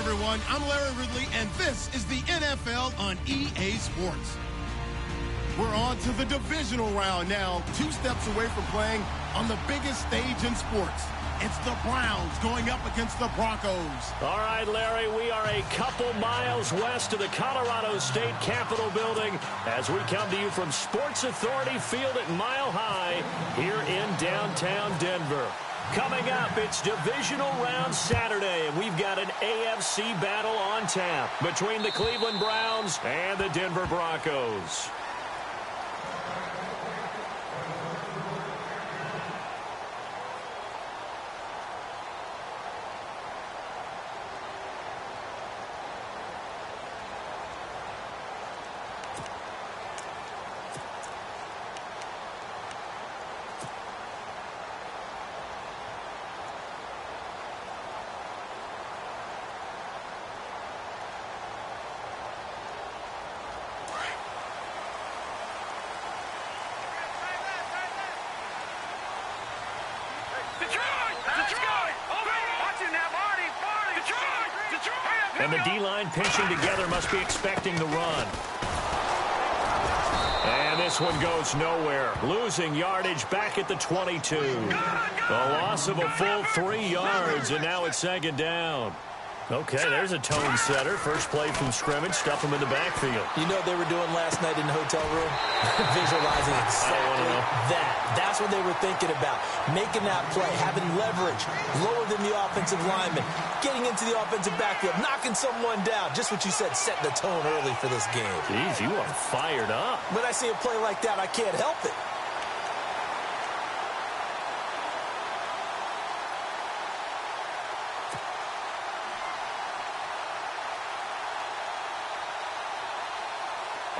everyone. I'm Larry Ridley, and this is the NFL on EA Sports. We're on to the divisional round now, 2 steps away from playing on the biggest stage in sports. It's the Browns going up against the Broncos. All right, Larry, we are a couple miles west of the Colorado State Capitol building as we come to you from Sports Authority Field at Mile High here in downtown Denver. Coming up, it's Divisional Round Saturday, and we've got an AFC battle on tap between the Cleveland Browns and the Denver Broncos. And the D-line pinching together must be expecting the run. And this one goes nowhere. Losing yardage back at the 22. A loss of a full 3 yards, and now it's second down. Okay, there's a tone setter. First play from scrimmage, stuff him in the backfield. You know what they were doing last night in the hotel room? Visualizing exactly that. That's what they were thinking about. Making that play, having leverage, lower than the offensive lineman, getting into the offensive backfield, knocking someone down. Just what you said, setting the tone early for this game. Jeez, you are fired up. When I see a play like that, I can't help it.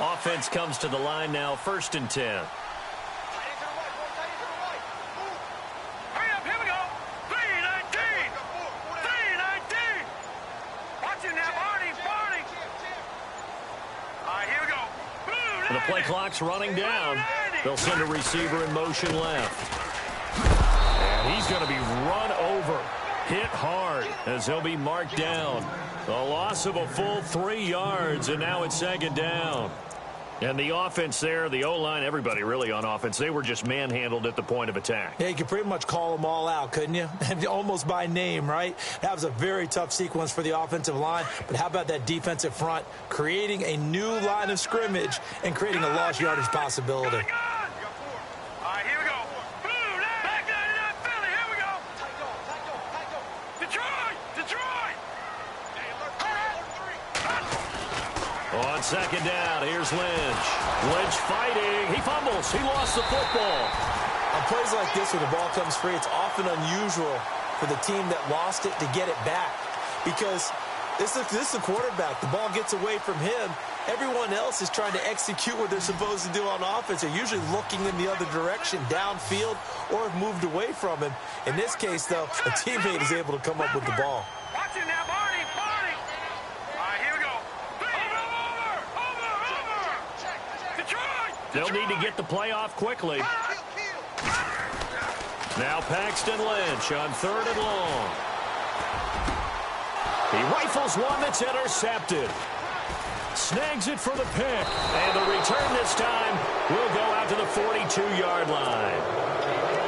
Offense comes to the line now, 1st and 10. Hurry up, here we go. 3-19. 3-19. Watch it now, Barney. All right, here we go. And the play clock's running down. They'll send a receiver in motion left. And he's going to be run over. Hit hard as he'll be marked down. A loss of a full 3 yards, and now it's second down. And the offense there, the O-line, everybody really on offense, they were just manhandled at the point of attack. Yeah, you could pretty much call them all out, couldn't you? Almost by name, right? That was a very tough sequence for the offensive line. But how about that defensive front creating a new line of scrimmage and creating a lost yardage possibility? All right, here we go. Back 99 Philly, here we go. Detroit. On second down, here's Lynch. Lynch fighting. He fumbles. He lost the football. On plays like this where the ball comes free, it's often unusual for the team that lost it to get it back. Because this is the quarterback. The ball gets away from him. Everyone else is trying to execute what they're supposed to do on offense. They're usually looking in the other direction, downfield, or have moved away from him. In this case, though, a teammate is able to come up with the ball. Watch it now, Barney. All right, here we go. Over. Detroit. They'll need to get the play off quickly. Now Paxton Lynch on 3rd and long. He rifles one that's intercepted. Snags it for the pick. And the return this time will go out to the 42-yard line.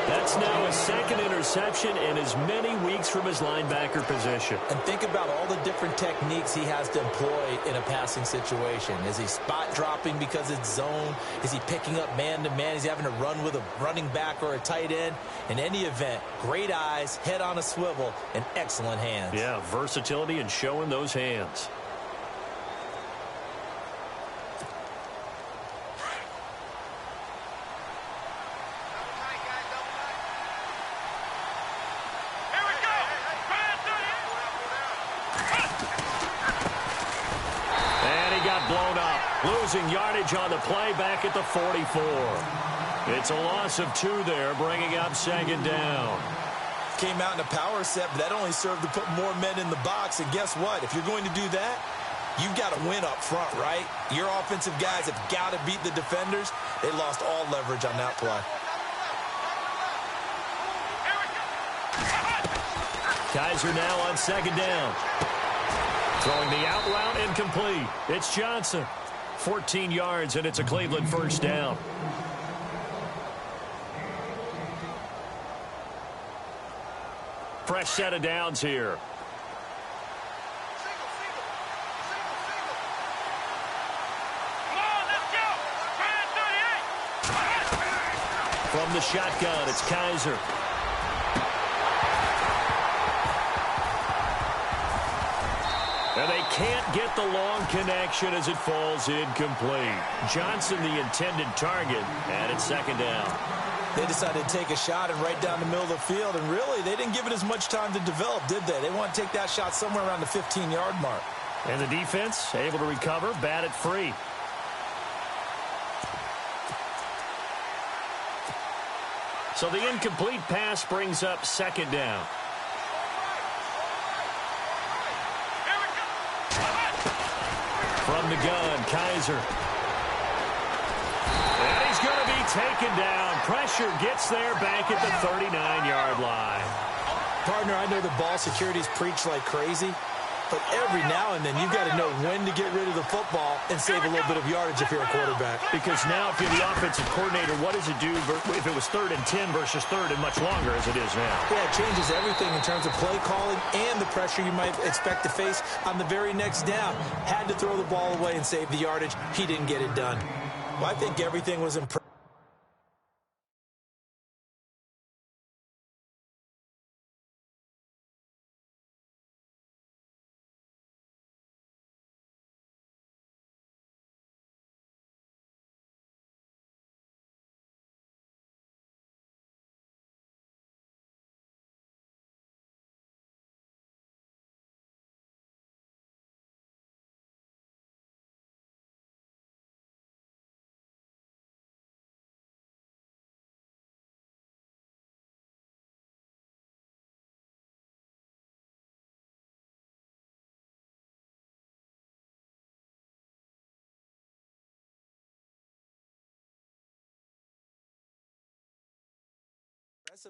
That's now his 2nd interception in as many weeks from his linebacker position. And think about all the different techniques he has to employ in a passing situation. Is he spot dropping because it's zone? Is he picking up man-to-man? Is he having to run with a running back or a tight end? In any event, great eyes, head on a swivel, and excellent hands. Yeah, versatility and showing those hands. Losing yardage on the play back at the 44. It's a loss of 2 there, bringing up second down. Came out in a power set, but that only served to put more men in the box. And guess what? If you're going to do that, you've got to win up front, right? Your offensive guys have got to beat the defenders. They lost all leverage on that play. Kaiser now on second down. Throwing the out route incomplete. It's Johnson. 14 yards, and it's a Cleveland first down. Fresh set of downs here. From the shotgun, it's Kaiser. And they can't get the long connection as it falls incomplete. Johnson, the intended target, and it's second down. They decided to take a shot and right down the middle of the field, and really, they didn't give it as much time to develop, did they? They want to take that shot somewhere around the 15-yard mark. And the defense able to recover, bat it free. So the incomplete pass brings up second down. From the gun, Kaiser. And he's going to be taken down. Pressure gets there back at the 39-yard line. Partner, I know the ball security's preached like crazy, but every now and then you've got to know when to get rid of the football and save a little bit of yardage if you're a quarterback. Because now if you're the offensive coordinator, what does it do if it was 3rd and 10 versus 3rd and much longer as it is now? Yeah, it changes everything in terms of play calling and the pressure you might expect to face on the very next down. Had to throw the ball away and save the yardage. He didn't get it done. Well, I think everything was impressive.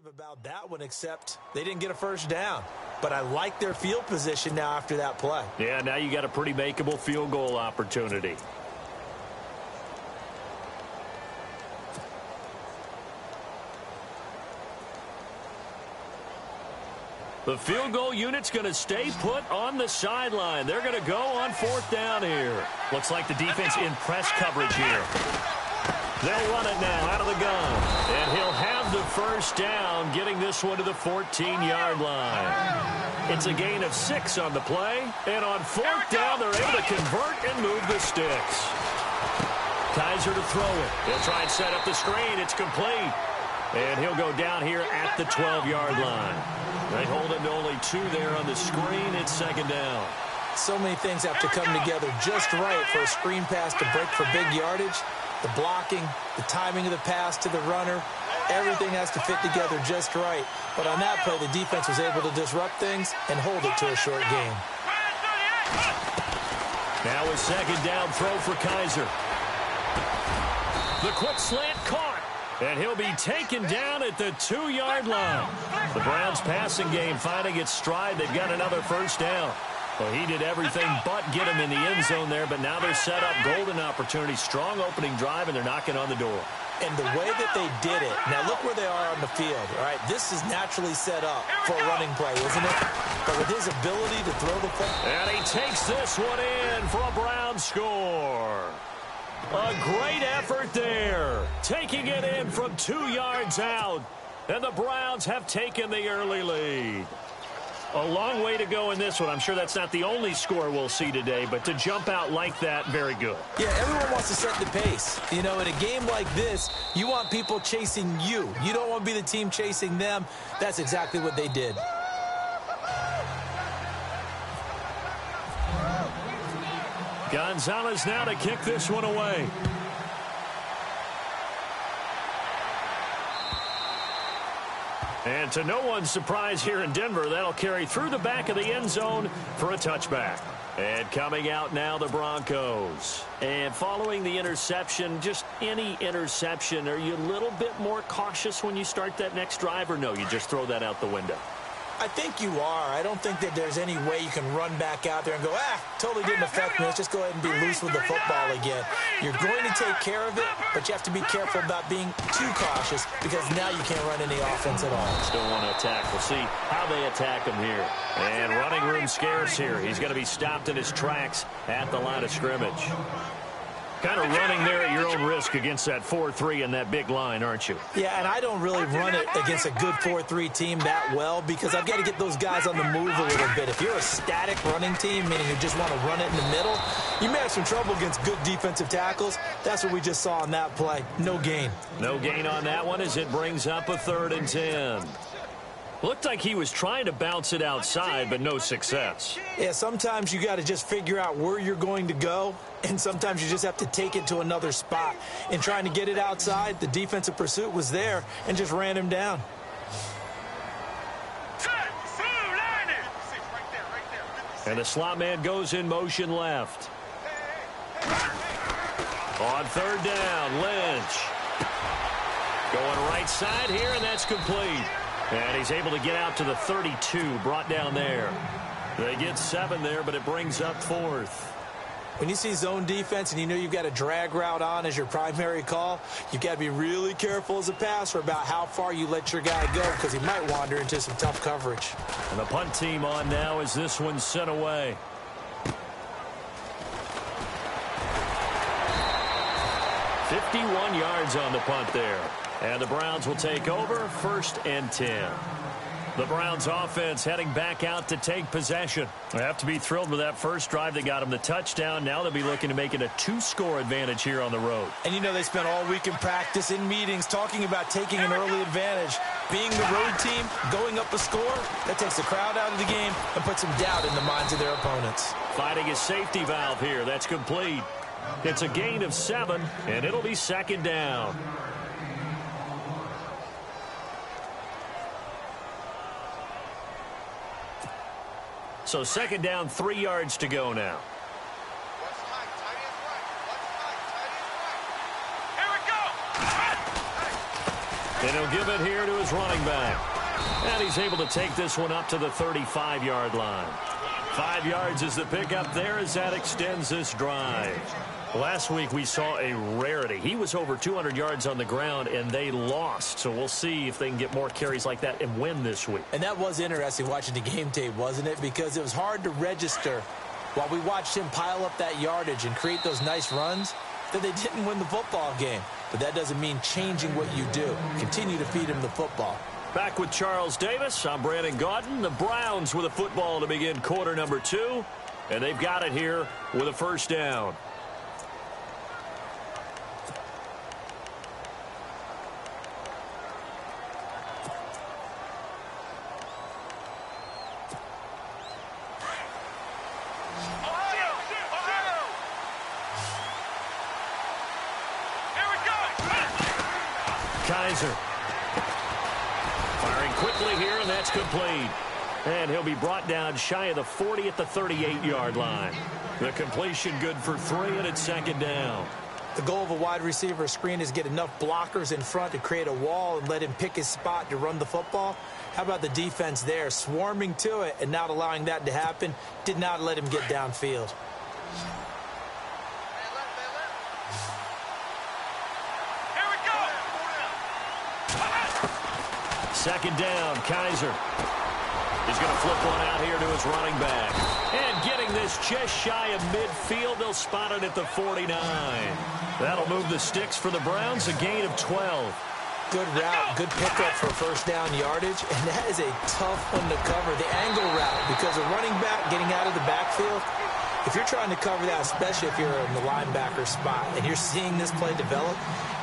About that one, except they didn't get a first down. But I like their field position now after that play. Yeah, now you got a pretty makeable field goal opportunity. The field goal unit's going to stay put on the sideline. They're going to go on 4th down here. Looks like the defense in press coverage here. They'll run it now out of the gun. And he'll have the first down, getting this one to the 14-yard line. It's a gain of 6 on the play. And on 4th down, they're able to convert and move the sticks. Kaiser to throw it. He'll try and set up the screen. It's complete. And he'll go down here at the 12-yard line. They hold him to only 2 there on the screen. It's second down. So many things have to come together just right for a screen pass to break for big yardage. The blocking, the timing of the pass to the runner, everything has to fit together just right. But on that play, the defense was able to disrupt things and hold it to a short game. Now a second down throw for Kaiser. The quick slant caught. And he'll be taken down at the 2-yard line. The Browns passing game finding its stride. They've got another first down. Well, he did everything but get him in the end zone there, but now they're set up golden opportunity. Strong opening drive, and they're knocking on the door. And the way that they did it, now look where they are on the field, all right? This is naturally set up for a running play, isn't it? But with his ability to throw the football. And he takes this one in for a Browns score. A great effort there. Taking it in from 2 yards out. And the Browns have taken the early lead. A long way to go in this one. I'm sure that's not the only score we'll see today, but to jump out like that, very good. Yeah, everyone wants to set the pace. You know, in a game like this, you want people chasing you. You don't want to be the team chasing them. That's exactly what they did. Gonzalez now to kick this one away. And to no one's surprise here in Denver, that'll carry through the back of the end zone for a touchback. And coming out now, the Broncos. And following the interception, just any interception, are you a little bit more cautious when you start that next drive, or no, you just throw that out the window? I think you are. I don't think that there's any way you can run back out there and go, totally didn't affect me. Let's just go ahead and be loose with the football again. You're going to take care of it, but you have to be careful about being too cautious because now you can't run any offense at all. Still want to attack. We'll see how they attack him here. And running room scarce here. He's going to be stopped in his tracks at the line of scrimmage. Kind of running there at your own risk against that 4-3 and that big line, aren't you? Yeah, and I don't really run it against a good 4-3 team that well because I've got to get those guys on the move a little bit. If you're a static running team, meaning you just want to run it in the middle, you may have some trouble against good defensive tackles. That's what we just saw on that play. No gain. No gain on that one as it brings up a 3rd and 10. Looked like he was trying to bounce it outside, but no success. Yeah, sometimes you got to just figure out where you're going to go, and sometimes you just have to take it to another spot. In trying to get it outside, the defensive pursuit was there and just ran him down. And the slot man goes in motion left. On 3rd down, Lynch. Going right side here, and that's complete. And he's able to get out to the 32, brought down there. They get 7 there, but it brings up 4th. When you see zone defense and you know you've got a drag route on as your primary call, you've got to be really careful as a passer about how far you let your guy go because he might wander into some tough coverage. And the punt team on now as this one's sent away. .51 yards on the punt there. And the Browns will take over 1st and 10. The Browns offense heading back out to take possession. They have to be thrilled with that first drive that got them the touchdown. Now they'll be looking to make it a 2-score advantage here on the road. And you know they spent all week in practice, in meetings, talking about taking an early advantage. Being the road team, going up a score, that takes the crowd out of the game and puts some doubt in the minds of their opponents. Finding a safety valve here. That's complete. It's a gain of 7, and it'll be 2nd down. So 2nd down, 3 yards to go now. And he'll give it here to his running back. And he's able to take this one up to the 35-yard line. 5 yards is the pickup there as that extends this drive. Last week we saw a rarity. He was over 200 yards on the ground, and they lost. So we'll see if they can get more carries like that and win this week. And that was interesting watching the game tape, wasn't it? Because it was hard to register while we watched him pile up that yardage and create those nice runs that they didn't win the football game. But that doesn't mean changing what you do. Continue to feed him the football. Back with Charles Davis. I'm Brandon Gaudin. The Browns with a football to begin quarter number 2. And they've got it here with a 1st down. Kaiser. Firing quickly here, and that's complete. And he'll be brought down shy of the 40 at the 38-yard line. The completion good for 3, and it's 2nd down. The goal of a wide receiver screen is get enough blockers in front to create a wall and let him pick his spot to run the football. How about the defense there, swarming to it and not allowing that to happen? Did not let him get downfield. 2nd down, Kaiser. He's going to flip one out here to his running back. And getting this just shy of midfield, they'll spot it at the 49. That'll move the sticks for the Browns, a gain of 12. Good route, good pickup for 1st down yardage, and that is a tough one to cover. The angle route, because a running back getting out of the backfield, if you're trying to cover that, especially if you're in the linebacker spot, and you're seeing this play develop,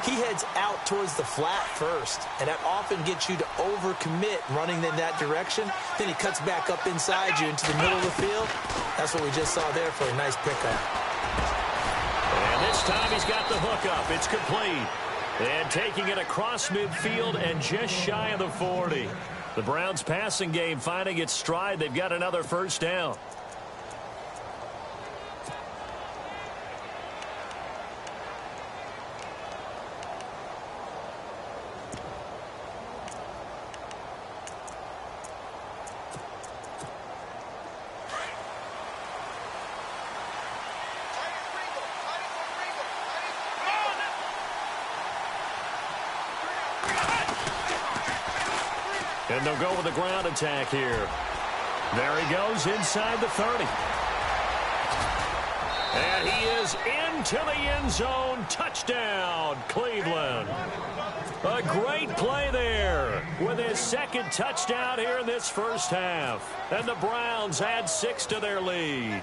he heads out towards the flat first, and that often gets you to overcommit running in that direction. Then he cuts back up inside you into the middle of the field. That's what we just saw there for a nice pickup. And this time he's got the hook up. It's complete. And taking it across midfield and just shy of the 40. The Browns passing game finding its stride. They've got another 1st down. And they'll go with a ground attack here. There he goes inside the 30. And he is into the end zone. Touchdown, Cleveland. A great play there with his second touchdown here in this first half. And the Browns add 6 to their lead.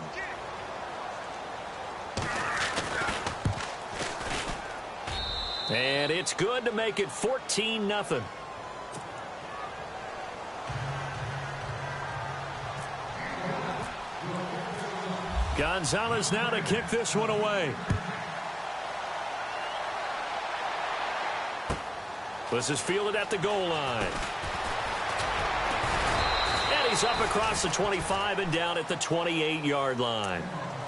And it's good to make it 14-0. Gonzalez now to kick this one away. This is fielded at the goal line. And he's up across the 25 and down at the 28-yard line.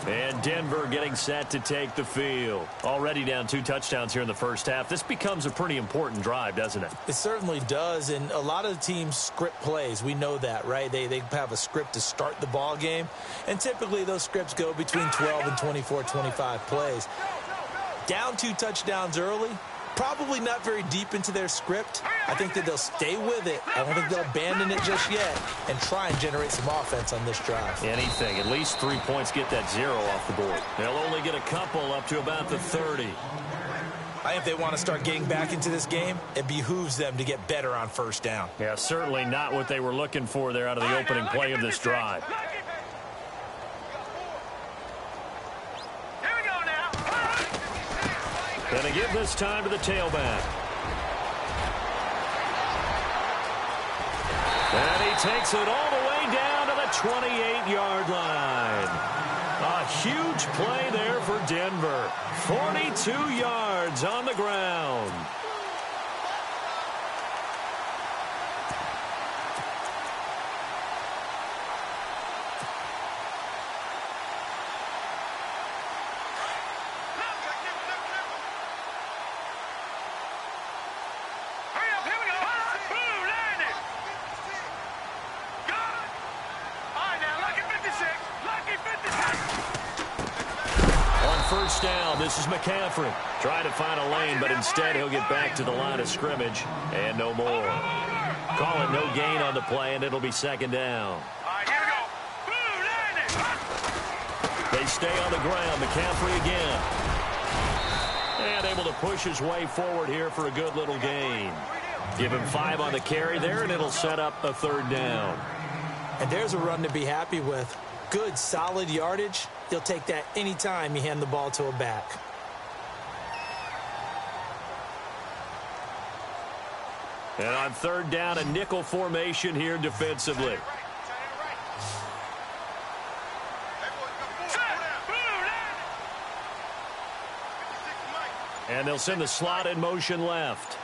And Denver getting set to take the field. Already down 2 touchdowns here in the first half. This becomes a pretty important drive, doesn't it? It certainly does, and a lot of teams script plays. We know that, right? They have a script to start the ball game, and typically those scripts go between 12 and 24, 25 plays. Down 2 touchdowns early, probably not very deep into their script. I think that they'll stay with it. I don't think they'll abandon it just yet and try and generate some offense on this drive. Anything. At least 3 points get that 0 off the board. They'll only get a couple up to about the 30. I think if they want to start getting back into this game, it behooves them to get better on first down. Yeah, certainly not what they were looking for there out of the opening play of this drive. Going to give this time to the tailback. And he takes it all the way down to the 28-yard line. A huge play there for Denver. 42 yards on the ground. First down, this is McCaffrey. Trying to find a lane, but instead he'll get back to the line of scrimmage and no more. Call it no gain on the play, and it'll be second down. They stay on the ground. McCaffrey again. And able to push his way forward here for a good little gain. Give him 5 on the carry there, and it'll set up a third down. And there's a run to be happy with. Good, solid yardage. You'll take that anytime you hand the ball to a back. And on third down, a nickel formation here defensively. And they'll send the slot in motion left.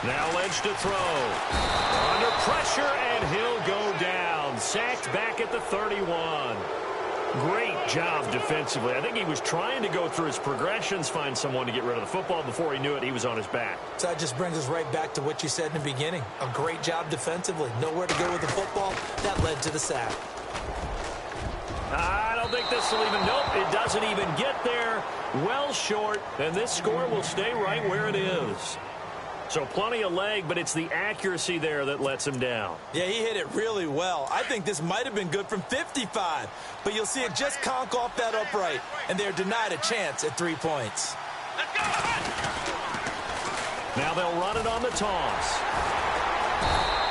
Now Lynch to throw. Under pressure, and he'll go down. Sacked back at the 31. Great job defensively. I think he was trying to go through his progressions, find someone to get rid of the football. Before he knew it, he was on his back. So that just brings us right back to what you said in the beginning. A great job defensively. Nowhere to go with the football. That led to the sack. I don't think this will even, nope, it doesn't even get there. Well short, and this score will stay right where it is. So plenty of leg, but it's the accuracy there that lets him down. Yeah, he hit it really well. I think this might have been good from 55, but you'll see it just conk off that upright, and they're denied a chance at 3 points. Now they'll run it on the toss.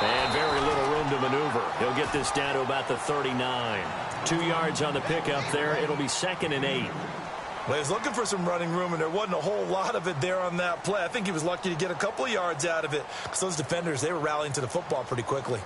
And very little room to maneuver. He'll get this down to about the 39. 2 yards on the pickup there. It'll be 2nd and 8. Well, he was looking for some running room, and there wasn't a whole lot of it there on that play. I think he was lucky to get a couple of yards out of it because those defenders, they were rallying to the football pretty quickly.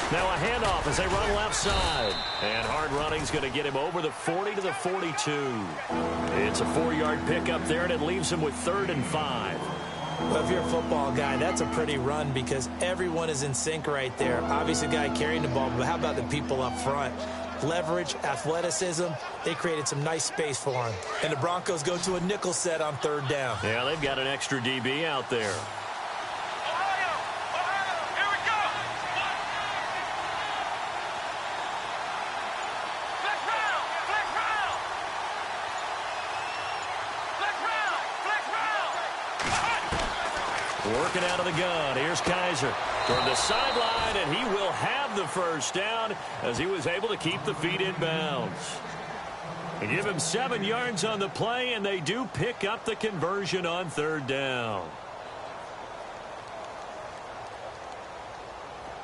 Now a handoff as they run left side. And hard running's going to get him over the 40 to the 42. It's a 4-yard pickup there, and it leaves him with 3rd and 5. Well, if you're a football guy, that's a pretty run because everyone is in sync right there. Obviously, the guy carrying the ball, but how about the people up front? Leverage, athleticism, they created some nice space for him. And the Broncos go to a nickel set on 3rd down. Yeah, they've got an extra DB out there. Working out of the gun. Here's Kaiser toward the sideline, and he will have the first down as he was able to keep the feet in bounds. They give him 7 yards on the play, and they do pick up the conversion on 3rd down.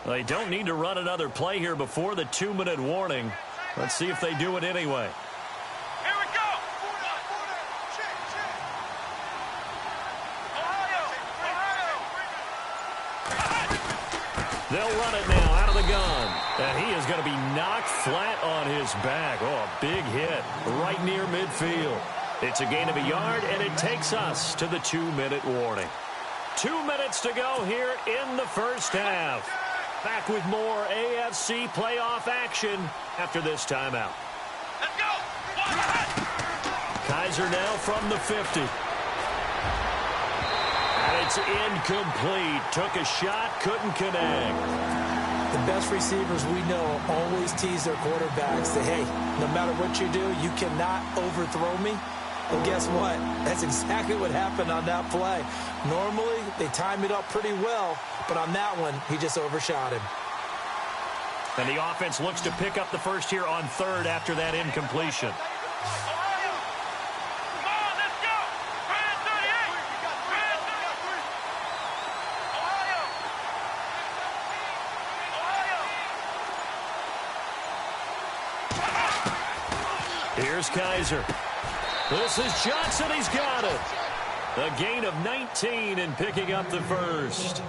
They don't need to run another play here before the 2-minute warning. Let's see if they do it anyway. They'll run it now out of the gun. And he is going to be knocked flat on his back. Oh, a big hit right near midfield. It's a gain of a yard, and it takes us to the 2-minute warning. 2 minutes to go here in the first half. Back with more AFC playoff action after this timeout. Let's go! Kaiser now from the 50. And it's incomplete. Took a shot, couldn't connect. The best receivers we know always tease their quarterbacks that, hey, no matter what you do, you cannot overthrow me. Well, guess what? That's exactly what happened on that play. Normally, they time it up pretty well, but on that one, he just overshot him. And the offense looks to pick up the first here on 3rd after that incompletion. Here's Kaiser. This is Johnson. He's got it. A gain of 19 and picking up the first.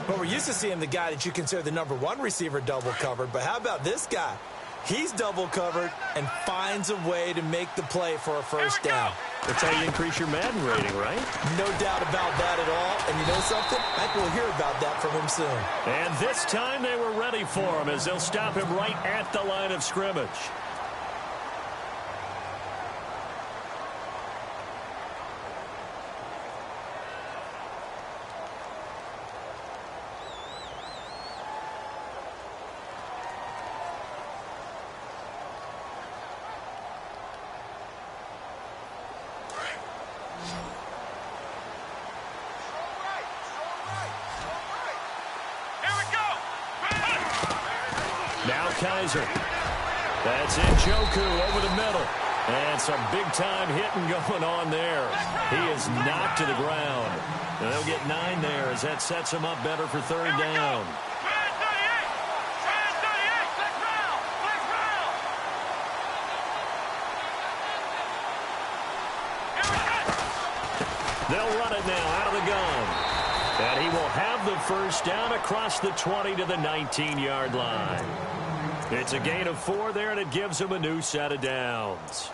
Well, we're used to seeing the guy that you consider the #1 receiver double covered, but how about this guy? He's double covered and finds a way to make the play for a first down. That's how you increase your Madden rating, right? No doubt about that at all. And you know something? I think we'll hear about that from him soon. And this time they were ready for him as they'll stop him right at the line of scrimmage. Now Kaiser. That's Njoku over the middle. And some big-time hitting going on there. He is knocked to the ground. And they'll get 9 there as that sets him up better for 3rd down. They'll run it now out of the gun. And he will have the first down across the 20 to the 19-yard line. It's a gain of 4 there, and it gives him a new set of downs.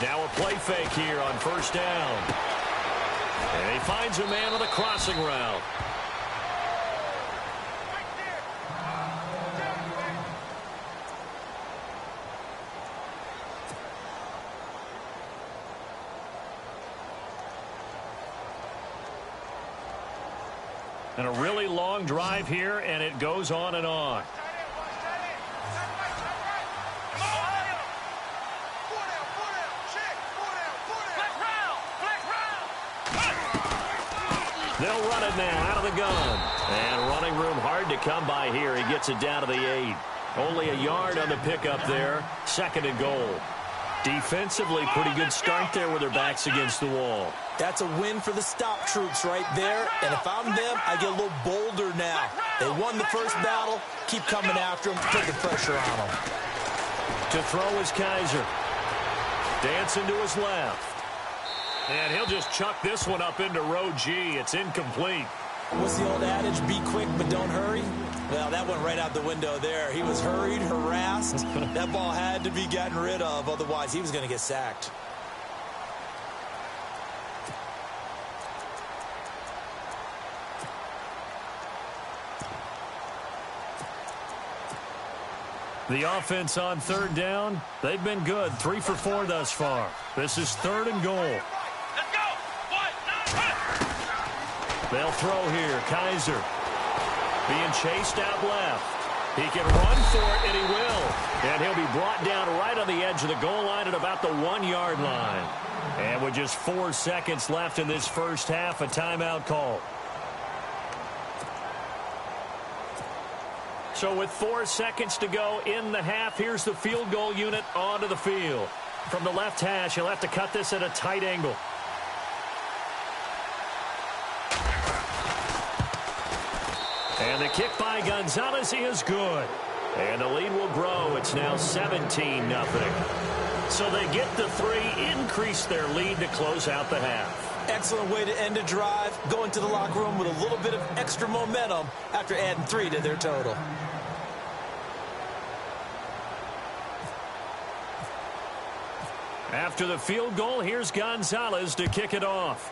Now a play fake here on 1st down. And he finds a man on the crossing route. And a really long drive here, and it goes on and on. They'll run it now out of the gun. And running room hard to come by here. He gets it down to the 8. Only a yard on the pickup there. 2nd and goal. Defensively, pretty good start there with their backs against the wall. That's a win for the stop troops right there. And if I'm them, I get a little bolder now. They won the first battle. Keep coming after them. Put the pressure on them. To throw is Kaiser. Dancing to his left. And he'll just chuck this one up into row G. It's incomplete. What's the old adage? Be quick, but don't hurry. Well, that went right out the window there. He was hurried, harassed. That ball had to be gotten rid of. Otherwise, he was going to get sacked. The offense on 3rd down, they've been good. 3 for 4 thus far. This is 3rd and goal. Let's go. 1, 9, They'll throw here. Kaiser being chased out left. He can run for it, and he will. And he'll be brought down right on the edge of the goal line at about the 1-yard line. And with just 4 seconds left in this first half, a timeout call. So with 4 seconds to go in the half, here's the field goal unit onto the field. From the left hash, he'll have to cut this at a tight angle. And the kick by Gonzalez is good. And the lead will grow. It's now 17-0. So they get the 3, increase their lead to close out the half. Excellent way to end a drive. Go into the locker room with a little bit of extra momentum after adding 3 to their total. After the field goal, here's Gonzalez to kick it off.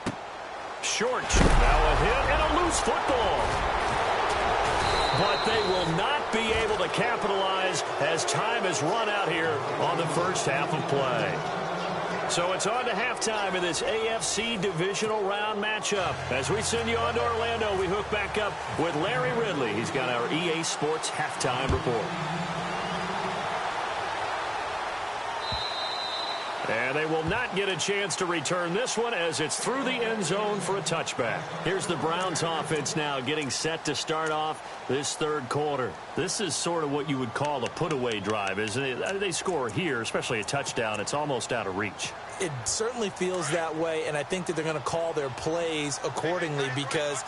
Short. Now a hit and a loose football. But they will not be able to capitalize as time has run out here on the first half of play. So it's on to halftime in this AFC divisional round matchup. As we send you on to Orlando, we hook back up with Larry Ridley. He's got our EA Sports halftime report. And they will not get a chance to return this one as it's through the end zone for a touchback. Here's the Browns offense now getting set to start off this 3rd quarter. This is sort of what you would call a put-away drive, isn't it? They score here, especially a touchdown. It's almost out of reach. It certainly feels that way, and I think that they're going to call their plays accordingly because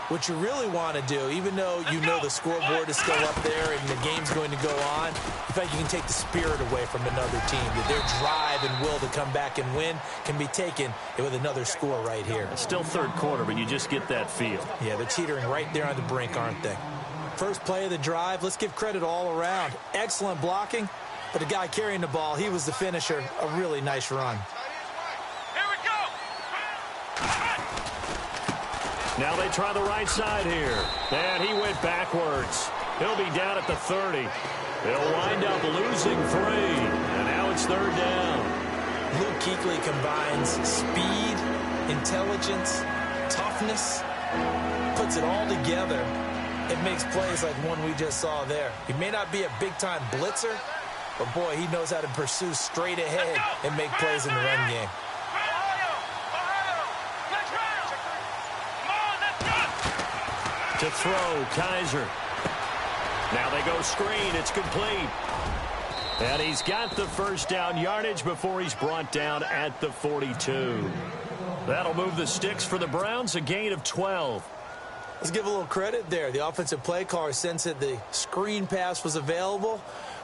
what you really want to do, even though you know the scoreboard is still up there and the game's going to go on, in fact, you can take the spirit away from another team. That their drive and will to come back and win can be taken with another score right here. It's still 3rd quarter, but you just get that feel. Yeah, they're teetering right there on the brink, aren't they? First play of the drive, let's give credit all around. Excellent blocking, but the guy carrying the ball, he was the finisher. A really nice run. Now they try the right side here. And he went backwards. He'll be down at the 30. They'll wind up losing 3. And now it's 3rd down. Luke Kuechly combines speed, intelligence, toughness, puts it all together. It makes plays like one we just saw there. He may not be a big-time blitzer, but, boy, he knows how to pursue straight ahead and make plays in the run game. To throw, Kaiser. Now they go screen. It's complete. And he's got the first down yardage before he's brought down at the 42. That'll move the sticks for the Browns, a gain of 12. Let's give a little credit there. The offensive play caller sensed that the screen pass was available.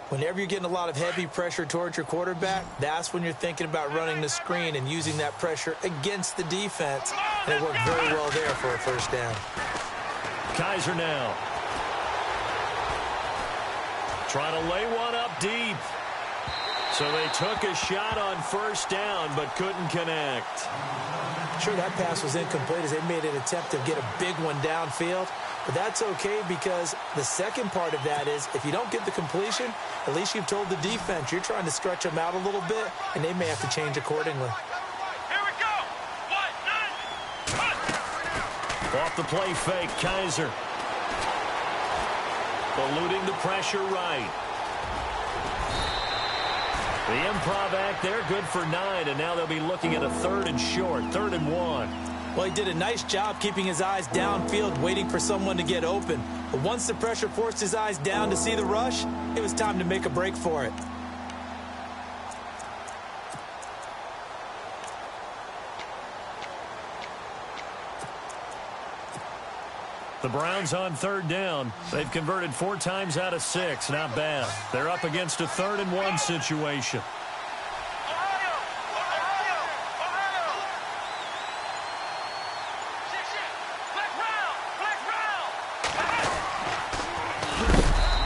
Whenever you're getting a lot of heavy pressure towards your quarterback, that's when you're thinking about running the screen and using that pressure against the defense. And it worked very well there for a first down. Kaiser now. Trying to lay one up deep. So they took a shot on first down but couldn't connect. Sure, that pass was incomplete as they made an attempt to get a big one downfield. But that's okay because the second part of that is if you don't get the completion, at least you've told the defense you're trying to stretch them out a little bit, and they may have to change accordingly. Here we go. 1, 9, Off the play fake, Kaiser. Eluding the pressure right. The improv act there, good for 9, and now they'll be looking at a 3rd and short, 3rd and 1. Well, he did a nice job keeping his eyes downfield, waiting for someone to get open. But once the pressure forced his eyes down to see the rush, it was time to make a break for it. The Browns on third down. They've converted 4 times out of 6. Not bad. They're up against a 3rd and 1 situation.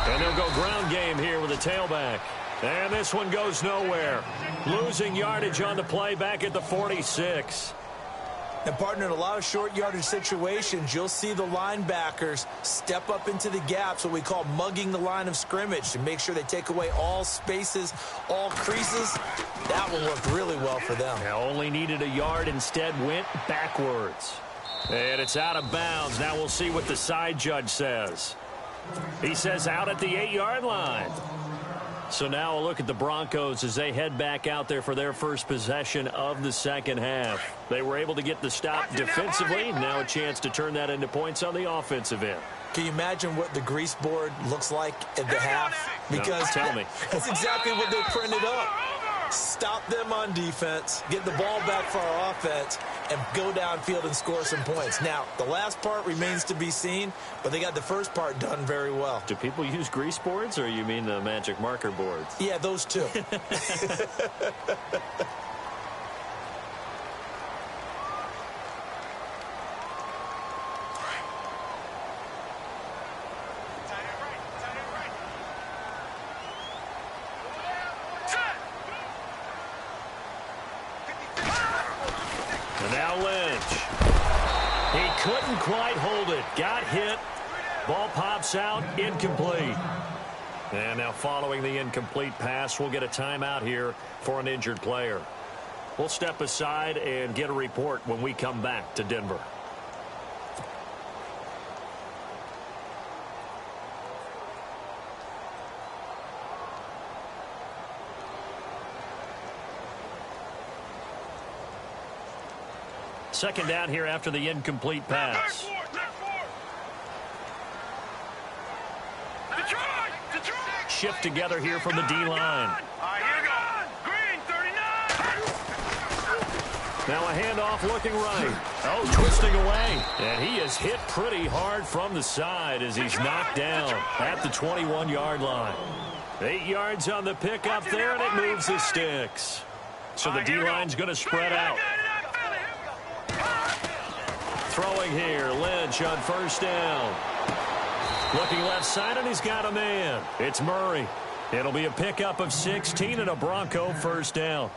And they'll go ground game here with a tailback. And this one goes nowhere. Losing yardage on the play back at the 46. And, partner, in a lot of short yardage situations, you'll see the linebackers step up into the gaps, what we call mugging the line of scrimmage, to make sure they take away all spaces, all creases. That one worked really well for them. Now only needed a yard, instead went backwards. And it's out of bounds. Now we'll see what the side judge says. He says out at the 8-yard line. So now a look at the Broncos as they head back out there for their first possession of the second half. They were able to get the stop defensively. Now a chance to turn that into points on the offensive end. Can you imagine what the grease board looks like at the half? Because no, tell me. That's exactly what they printed up. Stop them on defense, get the ball back for our offense, and go downfield and score some points. Now, the last part remains to be seen, but they got the first part done very well. Do people use grease boards, or you mean the magic marker boards? Yeah, those two. Quite hold it. Got hit. Ball pops out. Incomplete. And now following the incomplete pass, we'll get a timeout here for an injured player. We'll step aside and get a report when we come back to Denver. Second down here after the incomplete pass. Shift together here from the D-line. Now a handoff looking right. Oh, twisting away. And he is hit pretty hard from the side as he's knocked down at the 21-yard line. 8 yards on the pickup there, and it moves the sticks. So the D-line's going to spread out. Throwing here, Lynch on first down. Looking left side, and he's got a man. It's Murray. It'll be a pickup of 16 and a Bronco first down.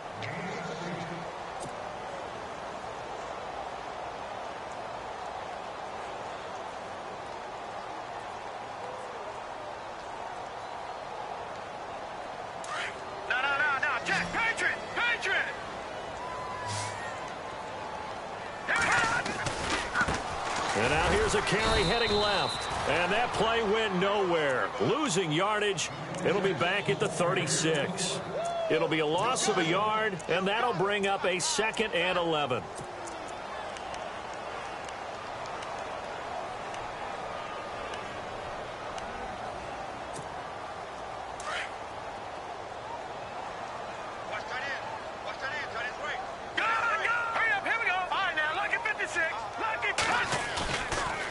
And now here's a carry heading left. And that play went nowhere. Losing yardage. It'll be back at the 36. It'll be a loss of a yard, and that'll bring up a 2nd and 11.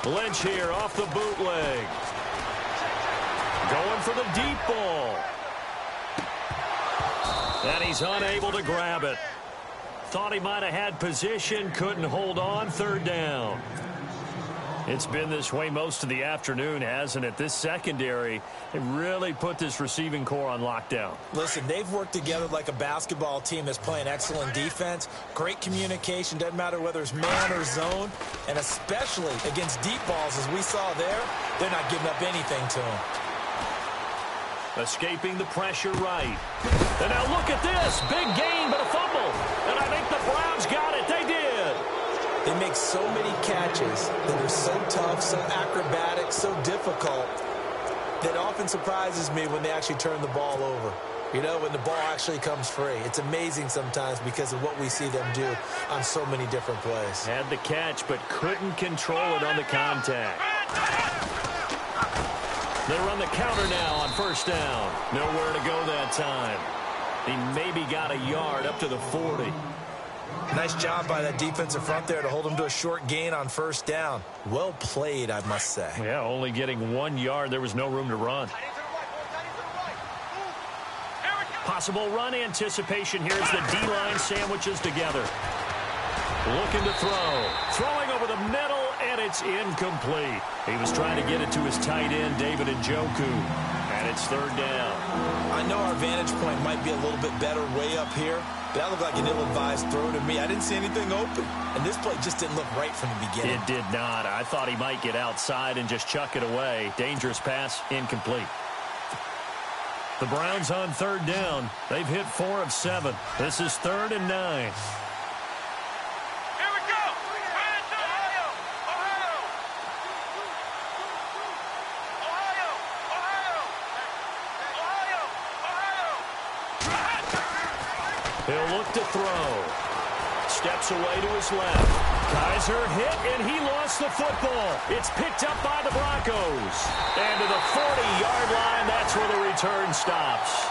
Lynch here off the bootleg. Going for the deep ball. And he's unable to grab it. Thought he might have had position, couldn't hold on, 3rd down. It's been this way most of the afternoon, hasn't it? This secondary, they really put this receiving core on lockdown. Listen, they've worked together like a basketball team that's playing excellent defense. Great communication, doesn't matter whether it's man or zone. And especially against deep balls, as we saw there, they're not giving up anything to them. Escaping the pressure right. And now look at this. Big gain, but a fumble. And I think the Browns got it. They did. They make so many catches that are so tough, so acrobatic, so difficult, that often surprises me when they actually turn the ball over. You know, when the ball actually comes free. It's amazing sometimes because of what we see them do on so many different plays. Had the catch, but couldn't control it on the contact. They run the counter now on first down. Nowhere to go that time. He maybe got a yard up to the 40. Nice job by that defensive front there to hold him to a short gain on first down. Well played, I must say. Yeah, only getting 1 yard. There was no room to run. Possible run anticipation here as the D-line sandwiches together. Looking to throw. Throwing over the middle, and it's incomplete. He was trying to get it to his tight end, David Njoku. And it's third down. I know our vantage point might be a little bit better way up here, but that looked like an ill-advised throw to me. I didn't see anything open, and this play just didn't look right from the beginning. It did not. I thought he might get outside and just chuck it away. Dangerous pass, incomplete. The Browns on third down. They've hit 4 of 7. This is 3rd and 9. He'll look to throw. Steps away to his left. Kaiser hit, and he lost the football. It's picked up by the Broncos. And to the 40-yard line, that's where the return stops.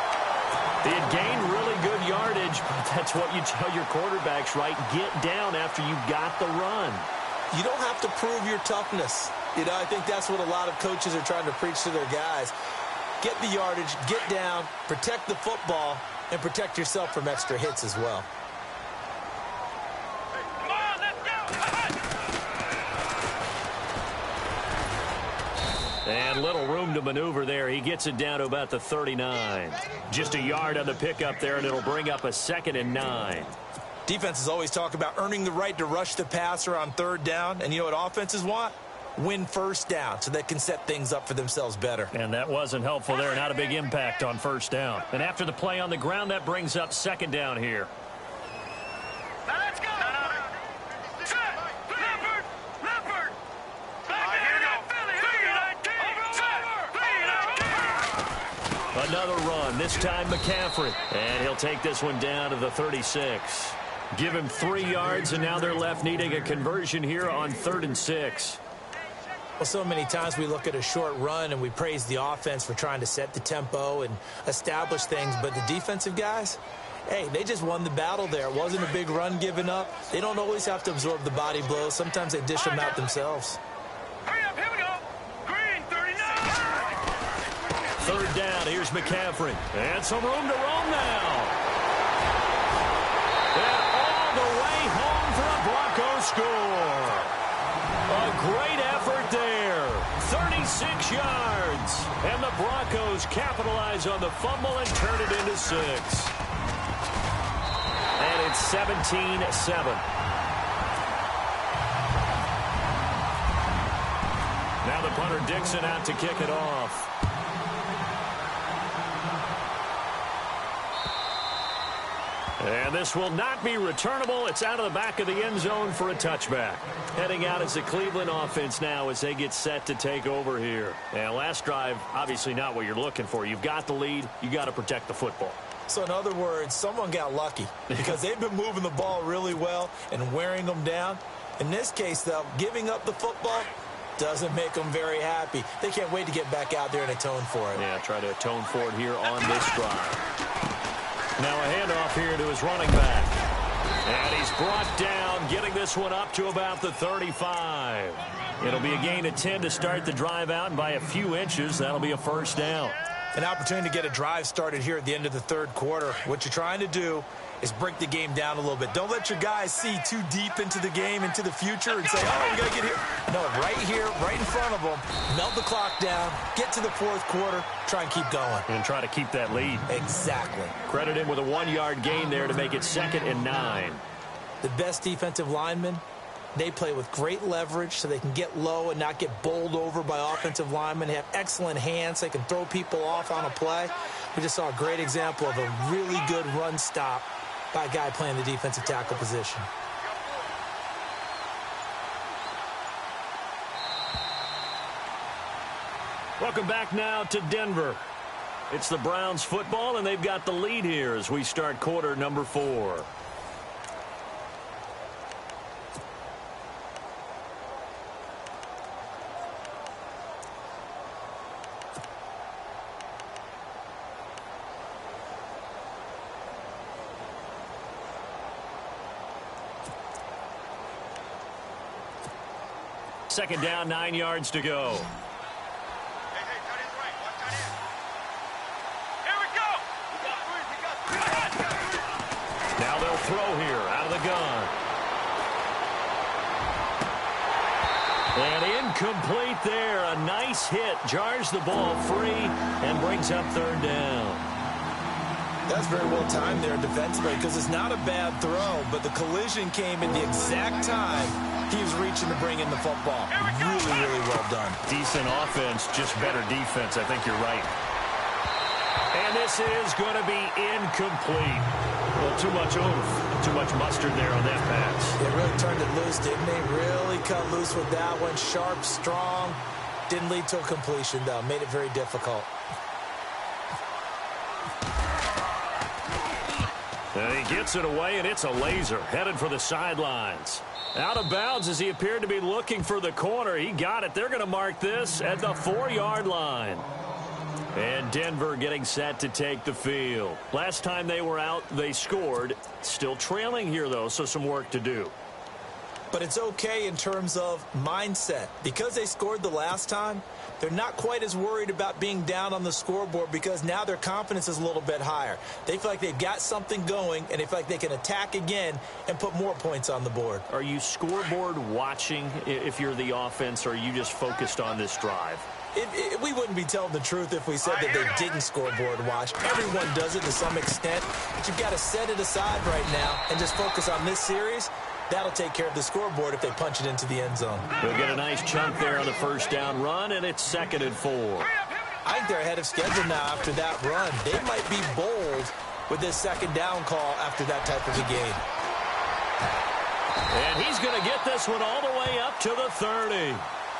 They had gained really good yardage, but that's what you tell your quarterbacks, right? Get down after you got the run. You don't have to prove your toughness. You know, I think that's what a lot of coaches are trying to preach to their guys. Get the yardage, get down, protect the football, and protect yourself from extra hits as well. And little room to maneuver there. He gets it down to about the 39. Just a yard on the pickup there, and it'll bring up a 2nd and 9. Defenses always talk about earning the right to rush the passer on third down. And you know what offenses want? Win first down so they can set things up for themselves better. And that wasn't helpful there. Not a big impact on first down. And after the play on the ground, that brings up 2nd down here. Now let's go. Set. Leopard. Leopard. Here we go. Another run, this time McCaffrey. And he'll take this one down to the 36. Give him 3 yards, and now they're left needing a conversion here on 3rd and 6. Well, so many times we look at a short run and we praise the offense for trying to set the tempo and establish things, but the defensive guys, hey, they just won the battle there. It wasn't a big run given up. They don't always have to absorb the body blows. Sometimes they dish them out themselves. Hurry up, here we go. Green, 39. 3rd down, here's McCaffrey. And some room to roam now. And all the way home for a Broncos score. A great effort there. 36 yards. And the Broncos capitalize on the fumble and turn it into 6. And it's 17-7. Now the punter Dixon out to kick it off. And this will not be returnable. It's out of the back of the end zone for a touchback. Heading out is the Cleveland offense now as they get set to take over here. And last drive, obviously not what you're looking for. You've got the lead. You got to protect the football. So in other words, someone got lucky because they've been moving the ball really well and wearing them down. In this case, though, giving up the football doesn't make them very happy. They can't wait to get back out there and atone for it. Yeah, try to atone for it here on this drive. Now a handoff here to his running back. And he's brought down, getting this one up to about the 35. It'll be a gain of 10 to start the drive out, and by a few inches, that'll be a 1st down. An opportunity to get a drive started here at the end of the 3rd quarter. What you're trying to do is break the game down a little bit. Don't let your guys see too deep into the game, into the future, and say, oh, we got to get here. No, right here, right in front of them, melt the clock down, get to the 4th quarter, try and keep going. And try to keep that lead. Exactly. Credit him with a 1-yard gain there to make it 2nd and 9. The best defensive linemen, they play with great leverage so they can get low and not get bowled over by offensive linemen. They have excellent hands. They can throw people off on a play. We just saw a great example of a really good run stop by a guy playing the defensive tackle position. Welcome back now to Denver. It's the Browns football, and they've got the lead here as we start quarter number 4. Second down, 9 yards to go. Now they'll throw here out of the gun. And incomplete there. A nice hit. Jars the ball free and brings up third down. That's very well timed there defensively because it's not a bad throw, but the collision came in the exact time he was reaching to bring in the football. Really, really well done. Decent offense, just better defense. I think you're right. And this is going to be incomplete. Well, too much oomph, too much mustard there on that pass. They really turned it loose, didn't they? Really cut loose with that one. Sharp, strong. Didn't lead to a completion, though. Made it very difficult. And he gets it away, and it's a laser. Headed for the sidelines. Out of bounds as he appeared to be looking for the corner. He got it. They're going to mark this at the 4-yard line. And Denver getting set to take the field. Last time they were out, they scored. Still trailing here, though, so some work to do. But it's okay in terms of mindset. Because they scored the last time, they're not quite as worried about being down on the scoreboard because now their confidence is a little bit higher. They feel like they've got something going, and they feel like they can attack again and put more points on the board. Are you scoreboard watching if you're the offense, or are you just focused on this drive? We wouldn't be telling the truth if we said that they didn't scoreboard watch. Everyone does it to some extent, but you've got to set it aside right now and just focus on this series. That'll take care of the scoreboard if they punch it into the end zone. They'll get a nice chunk there on the first down run, and it's 2nd and 4. I think they're ahead of schedule now after that run. They might be bold with this 2nd down call after that type of a game. And he's going to get this one all the way up to the 30.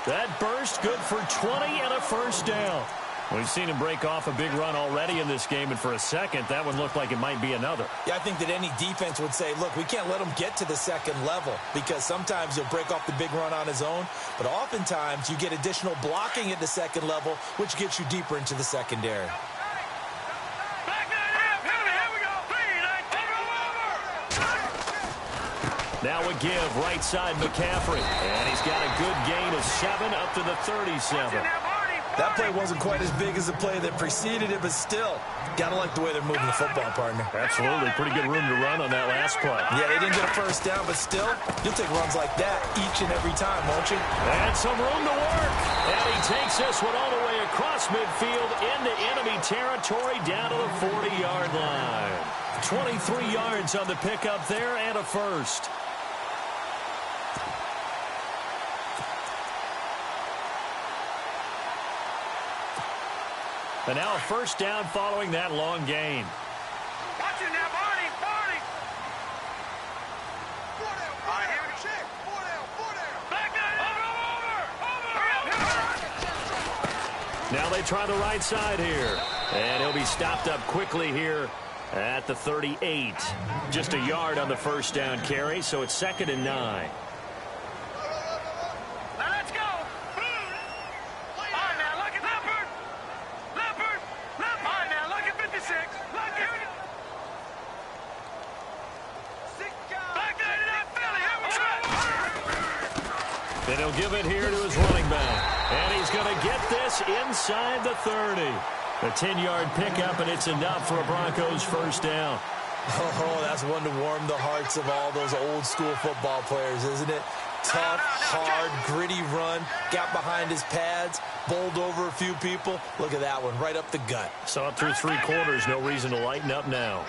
That burst good for 20 and a first down. We've seen him break off a big run already in this game, and for a second, that one looked like it might be another. Yeah, I think that any defense would say, look, we can't let him get to the second level because sometimes he'll break off the big run on his own, but oftentimes you get additional blocking at the second level, which gets you deeper into the secondary. Now a give, right side McCaffrey. And he's got a good gain of 7 up to the 37. That play wasn't quite as big as the play that preceded it, but still, got to like the way they're moving the football, partner. Absolutely. Pretty good room to run on that last play. Yeah, they didn't get a first down, but still, you'll take runs like that each and every time, won't you? And some room to work. And he takes this one all the way across midfield into enemy territory down to the 40-yard line. 23 yards on the pickup there and a first. And now a first down following that long gain. Watch it now, Barney, Barney. 4 down, 4 down. Check. 4 down, 4 down. Back over. Now they try the right side here. And he'll be stopped up quickly here at the 38. Just a yard on the first down carry, so it's 2nd and 9. And he'll give it here to his running back. And he's going to get this inside the 30. A 10-yard pickup, and it's enough for a Broncos first down. Oh, that's one to warm the hearts of all those old-school football players, isn't it? Tough, hard, gritty run. Got behind his pads, bowled over a few people. Look at that one, right up the gut. Saw it through 3 quarters. No reason to lighten up now.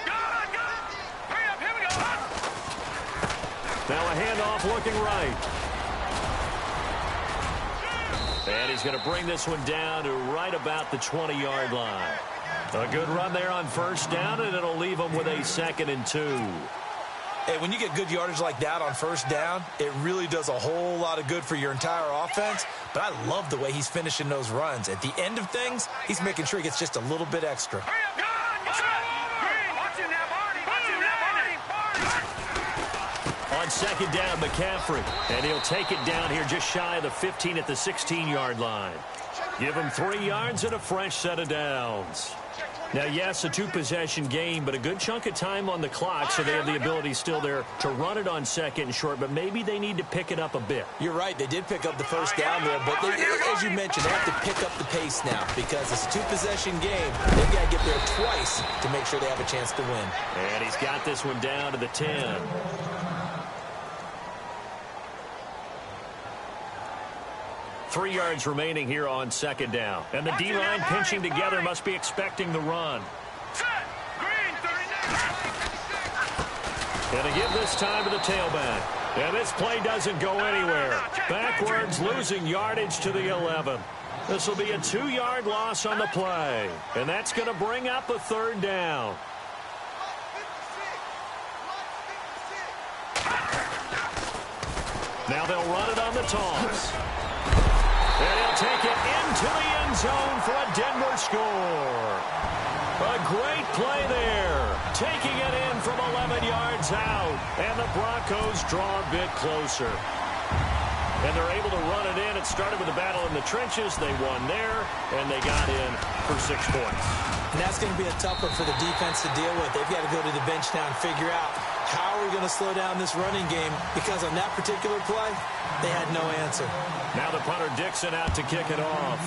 Now a handoff looking right. And he's going to bring this one down to right about the 20-yard line. A good run there on first down, and it'll leave him with a 2nd and 2. Hey, when you get good yardage like that on first down, it really does a whole lot of good for your entire offense. But I love the way he's finishing those runs. At the end of things, he's making sure he gets just a little bit extra. On second down, McCaffrey. And he'll take it down here just shy of the 15 at the 16-yard line. Give him 3 yards and a fresh set of downs. Now, yes, a two-possession game, but a good chunk of time on the clock, so they have the ability still there to run it on second and short, but maybe they need to pick it up a bit. You're right. They did pick up the first down there, but as you mentioned, they have to pick up the pace now because it's a two-possession game. They've got to get there twice to make sure they have a chance to win. And he's got this one down to the 10. Three yards remaining here on second down. And the D-line pinching together must be expecting the run. And to give this time to the tailback. And this play doesn't go anywhere. Backwards, losing yardage to the 11. This will be a 2-yard loss on the play. And that's going to bring up a third down. Now they'll run it on the toss. And he'll take it into the end zone for a Denver score. A great play there. Taking it in from 11 yards out. And the Broncos draw a bit closer. And they're able to run it in. It started with a battle in the trenches. They won there, and they got in for 6 points. And that's going to be a tough one for the defense to deal with. They've got to go to the bench now and figure out how are we going to slow down this running game, because on that particular play, they had no answer. Now the punter Dixon out to kick it off.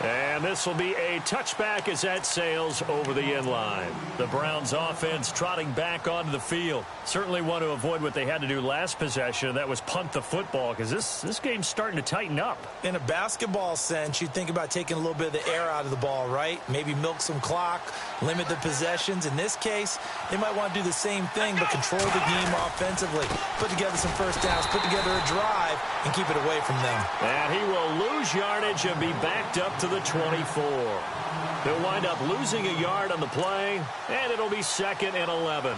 And this will be a touchback as that sails over the end line. The Browns offense trotting back onto the field. Certainly want to avoid what they had to do last possession. That was punt the football, because this game's starting to tighten up. In a basketball sense, you think about taking a little bit of the air out of the ball, right? Maybe milk some clock, limit the possessions. In this case, they might want to do the same thing, but control the game offensively. Put together some first downs, put together a drive, and keep it away from them. And he will lose yardage and be backed up to the 24. He'll wind up losing a yard on the play, and it'll be 2nd and 11.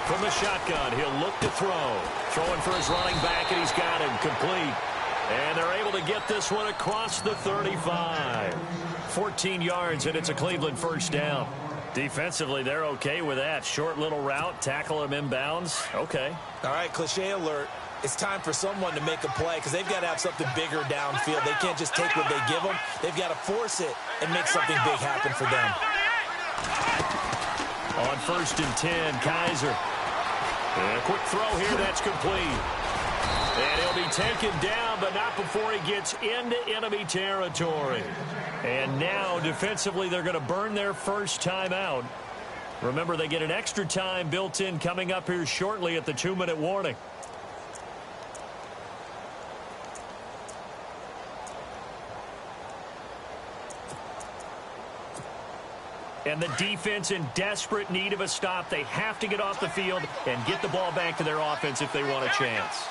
From the shotgun, he'll look to throw. Throwing for his running back, and he's got him complete. And they're able to get this one across the 35. 14 yards, and it's a Cleveland first down. Defensively, they're okay with that. Short little route, tackle him inbounds. Okay. All right, cliche alert. It's time for someone to make a play, because they've got to have something bigger downfield. They can't just take what they give them. They've got to force it and make something big happen for them. On 1st and 10, Kaiser. And a quick throw here, that's complete. And he'll be taken down, but not before he gets into enemy territory. And now, defensively, they're going to burn their first timeout. Remember, they get an extra time built in coming up here shortly at the 2-minute warning. And the defense in desperate need of a stop. They have to get off the field and get the ball back to their offense if they want a chance.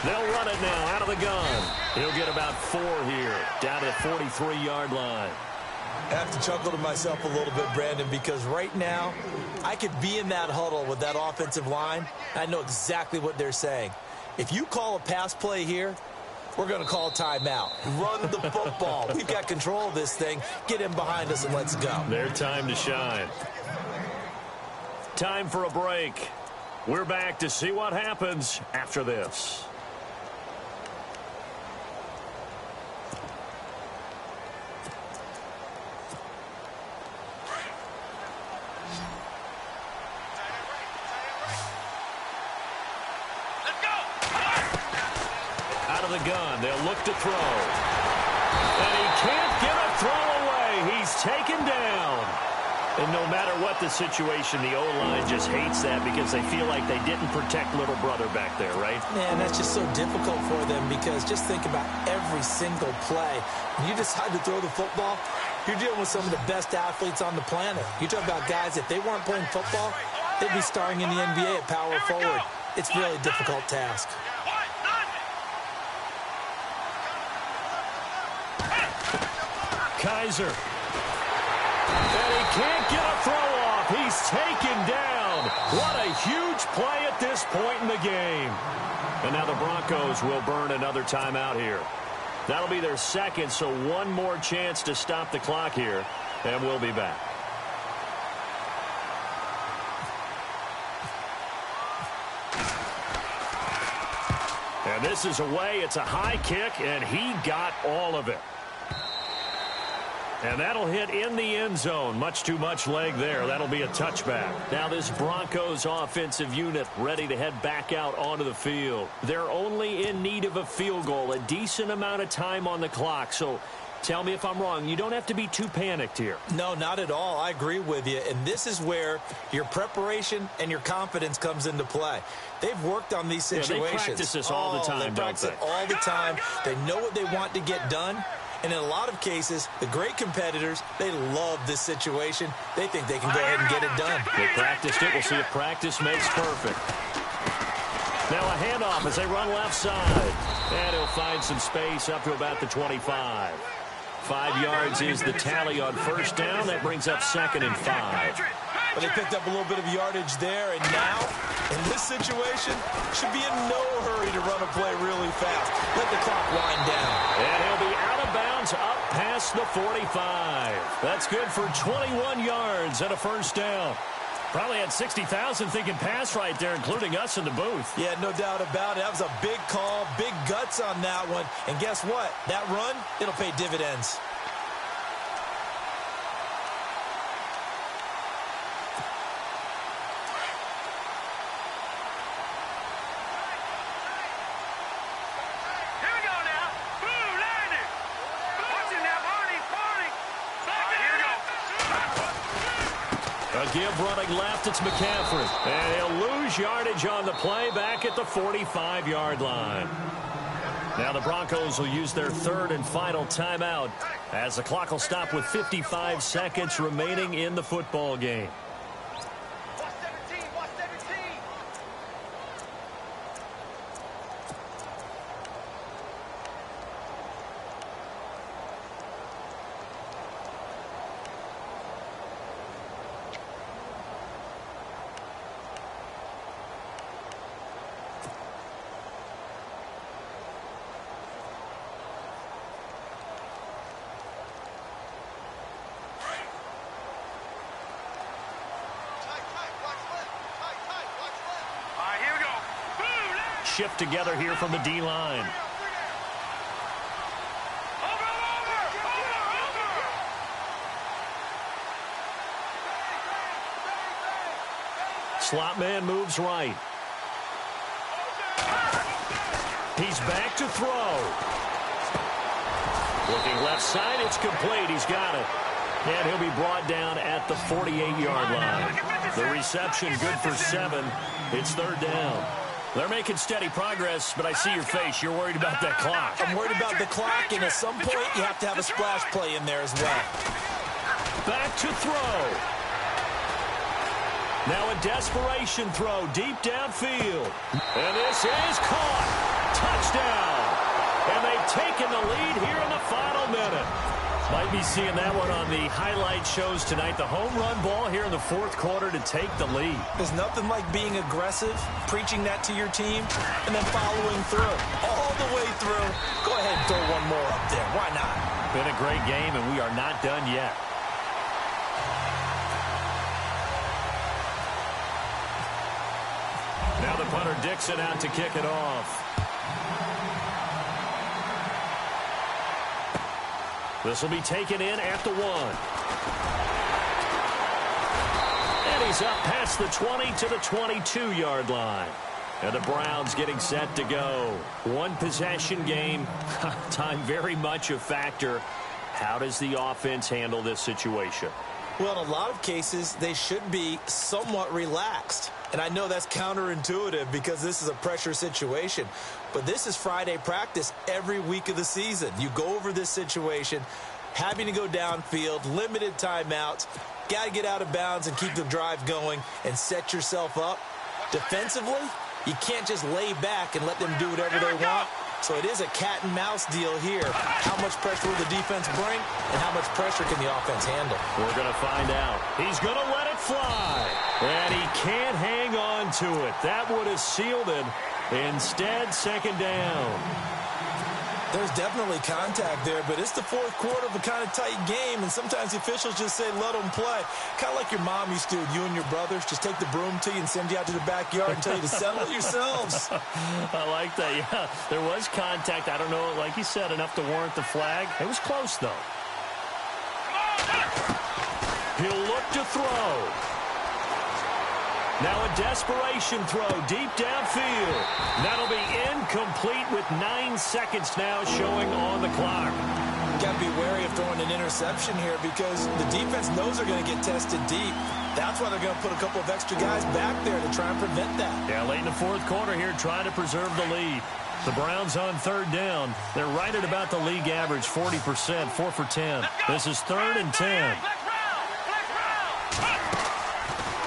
They'll run it now out of the gun. He'll get about 4 here, down to the 43-yard line. I have to chuckle to myself a little bit, Brandon, because right now I could be in that huddle with that offensive line. I know exactly what they're saying. If you call a pass play here, we're going to call timeout. Run the football. We've got control of this thing. Get him behind us and let's go. Their time to shine. Time for a break. We're back to see what happens after this. The gun. They'll look to throw. And he can't get a throw away. He's taken down. And no matter what the situation, the O-line just hates that because they feel like they didn't protect little brother back there, right? Man, that's just so difficult for them because just think about every single play. When you decide to throw the football, you're dealing with some of the best athletes on the planet. You talk about guys, if they weren't playing football, they'd be starring in the NBA at power forward. It's a really difficult task. Kaiser. And he can't get a throw off. He's taken down. What a huge play at this point in the game. And now the Broncos will burn another timeout here. That'll be their second, so one more chance to stop the clock here, and we'll be back. And this is away. It's a high kick, and he got all of it. And that'll hit in the end zone. Much too much leg there. That'll be a touchback. Now this Broncos offensive unit ready to head back out onto the field. They're only in need of a field goal, a decent amount of time on the clock. So tell me if I'm wrong. You don't have to be too panicked here. No, not at all. I agree with you. And this is where your preparation and your confidence comes into play. They've worked on these situations. Yeah, they practice this all the time, they practice it all the time. They know what they want to get done. And in a lot of cases, the great competitors, they love this situation. They think they can go ahead and get it done. They practiced it. We'll see if practice makes perfect. Now a handoff as they run left side. And he'll find some space up to about the 25. 5 yards is the tally on first down. That brings up 2nd and 5. But they picked up a little bit of yardage there, and now, in this situation, should be in no hurry to run a play really fast. Let the clock wind down. And he'll be out of bounds up past the 45. That's good for 21 yards and a first down. Probably had 60,000 thinking pass right there, including us in the booth. Yeah, no doubt about it. That was a big call, big guts on that one. And guess what? That run, it'll pay dividends. A give running left, it's McCaffrey. And he'll lose yardage on the play back at the 45-yard line. Now the Broncos will use their 3rd and final timeout as the clock will stop with 55 seconds remaining in the football game. Shift together here from the D-line. Slot man moves right. He's back to throw. Looking left side, it's complete. He's got it. And he'll be brought down at the 48-yard line. The reception good for 7. It's 3rd down. They're making steady progress, but I see your face. You're worried about that clock. I'm worried about the clock, and at some point, you have to have a splash play in there as well. Back to throw. Now a desperation throw deep downfield. And this is caught. Touchdown. And they've taken the lead here in the final minute. Might be seeing that one on the highlight shows tonight. The home run ball here in the 4th quarter to take the lead. There's nothing like being aggressive, preaching that to your team, and then following through. All the way through. Go ahead and throw one more up there. Why not? Been a great game, and we are not done yet. Now the punter Dixon out to kick it off. This will be taken in at the 1. And he's up past the 20 to the 22-yard line. And the Browns getting set to go. One possession game. Time very much a factor. How does the offense handle this situation? Well, in a lot of cases, they should be somewhat relaxed. And I know that's counterintuitive because this is a pressure situation. But this is Friday practice every week of the season. You go over this situation, having to go downfield, limited timeouts, got to get out of bounds and keep the drive going and set yourself up. Defensively, you can't just lay back and let them do whatever they want. So it is a cat and mouse deal here. How much pressure will the defense bring, and how much pressure can the offense handle? We're going to find out. He's going to let it fly. And he can't hang on to it. That would have sealed it. Instead, second down. There's definitely contact there, but it's the fourth quarter of a kind of tight game, and sometimes the officials just say, let them play. Kind of like your mom used to, you and your brothers, just take the broom to you and send you out to the backyard and tell you to settle it yourselves. I like that, yeah. There was contact. I don't know, like you said, enough to warrant the flag. It was close, though. He'll look to throw. Now a desperation throw deep downfield. That'll be incomplete with 9 seconds now showing on the clock. Got to be wary of throwing an interception here because the defense knows they're going to get tested deep. That's why they're going to put a couple of extra guys back there to try and prevent that. Yeah, late in the fourth quarter here, trying to preserve the lead. The Browns on third down. They're right at about the league average, 40%, 4 for 10. This is 3rd and 10.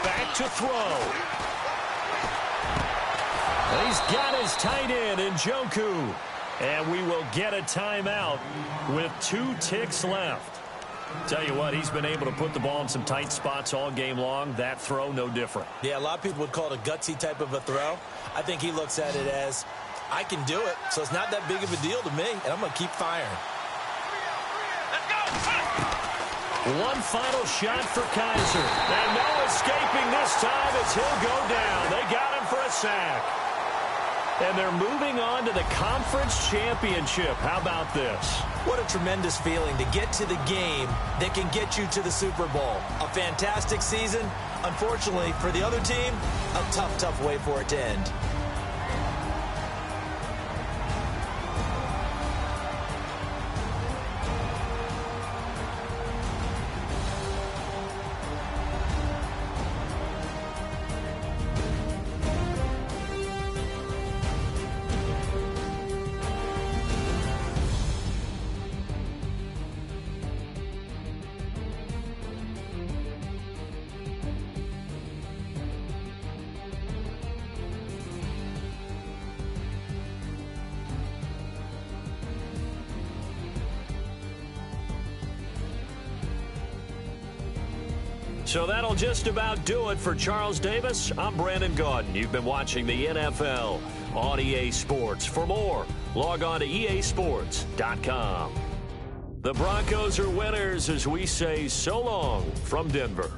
Back to throw. He's got his tight end in Njoku. And we will get a timeout with 2 ticks left. Tell you what, he's been able to put the ball in some tight spots all game long. That throw, no different. Yeah, a lot of people would call it a gutsy type of a throw. I think he looks at it as, I can do it, so it's not that big of a deal to me, and I'm going to keep firing. One final shot for Kaiser. And no escaping this time as he'll go down. They got him for a sack. And they're moving on to the conference championship. How about this? What a tremendous feeling to get to the game that can get you to the Super Bowl. A fantastic season. Unfortunately, for the other team, a tough, tough way for it to end. So that'll just about do it for Charles Davis. I'm Brandon Gaudin. You've been watching the NFL on EA Sports. For more, log on to easports.com. The Broncos are winners as we say so long from Denver.